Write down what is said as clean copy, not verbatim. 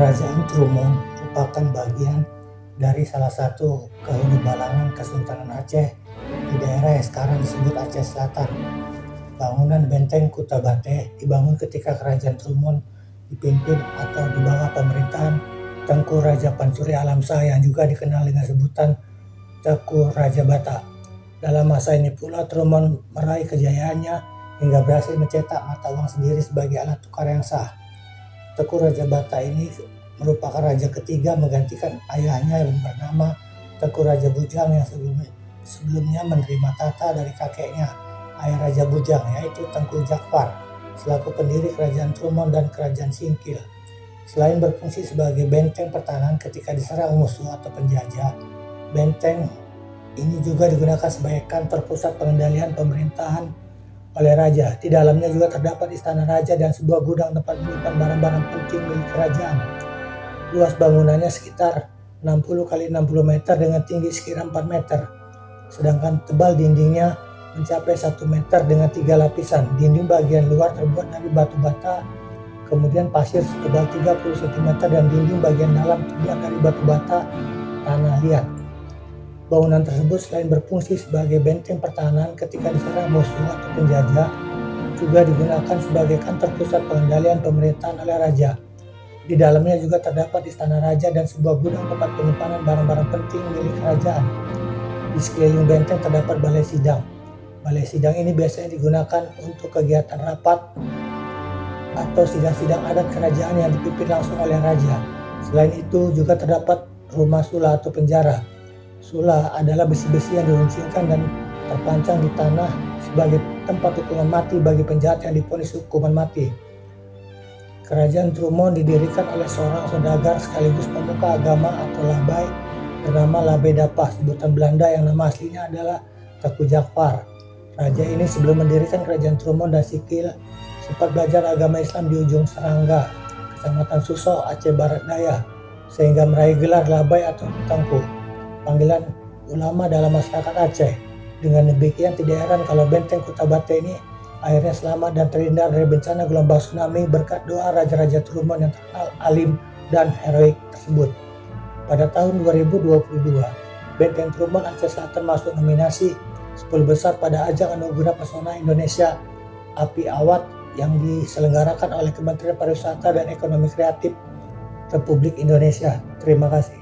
Kerajaan Trumon merupakan bagian dari salah satu kehunubalangan Kesultanan Aceh di daerah yang sekarang disebut Aceh Selatan. Bangunan benteng Kuta-Bate dibangun ketika Kerajaan Trumon dipimpin atau di bawah pemerintahan Tengku Raja Pansuri Alamsyah yang juga dikenal dengan sebutan Tengku Raja Bata. Dalam masa ini pula Trumon meraih kejayaannya hingga berhasil mencetak mata uang sendiri sebagai alat tukar yang sah. Tengku Raja Bata ini merupakan raja ketiga menggantikan ayahnya yang bernama Tengku Raja Bujang yang sebelumnya menerima tata dari kakeknya, ayah Raja Bujang, yaitu Tengku Jakfar, selaku pendiri Kerajaan Trumon dan Kerajaan Singkil. Selain berfungsi sebagai benteng pertahanan ketika diserang musuh atau penjajah, benteng ini juga digunakan sebagai kantor pusat pengendalian pemerintahan oleh raja. Di dalamnya juga terdapat istana raja dan sebuah gudang tempat menyimpan barang-barang penting milik kerajaan. Luas bangunannya sekitar 60 x 60 meter dengan tinggi sekira 4 meter. Sedangkan tebal dindingnya mencapai 1 meter dengan 3 lapisan. Dinding bagian luar terbuat dari batu bata, kemudian pasir setebal 30 cm dan dinding bagian dalam terbuat dari batu bata tanah liat. Bangunan tersebut selain berfungsi sebagai benteng pertahanan ketika diserang musuh atau penjajah, juga digunakan sebagai kantor pusat pengendalian pemerintahan oleh raja. Di dalamnya juga terdapat istana raja dan sebuah gudang tempat penyimpanan barang-barang penting milik kerajaan. Di sekeliling benteng terdapat balai sidang. Balai sidang ini biasanya digunakan untuk kegiatan rapat atau sidang-sidang adat kerajaan yang dipimpin langsung oleh raja. Selain itu juga terdapat rumah sula atau penjara. Sula adalah besi-besi yang diruncingkan dan terpancang di tanah sebagai tempat hukuman mati bagi penjahat yang divonis hukuman mati. Kerajaan Trumon didirikan oleh seorang saudagar sekaligus pemuka agama atau labai bernama Labe Dapah, sebutan Belanda yang nama aslinya adalah Tengku Jakfar. Raja ini sebelum mendirikan Kerajaan Trumon dan Singkil sempat belajar agama Islam di ujung Serangga, Kecamatan Suso, Aceh Barat Daya, sehingga meraih gelar labai atau tengku, panggilan ulama dalam masyarakat Aceh. Dengan demikian tidak heran kalau benteng Kuta-Bate ini akhirnya selamat dan terhindar dari bencana gelombang tsunami berkat doa raja-raja Trumon yang terkenal alim dan heroik tersebut. Pada tahun 2022, benteng Trumon Aceh Selatan masuk nominasi 10 besar pada ajang anugerah pesona Indonesia Api Award yang diselenggarakan oleh Kementerian Pariwisata dan Ekonomi Kreatif Republik Indonesia. Terima kasih.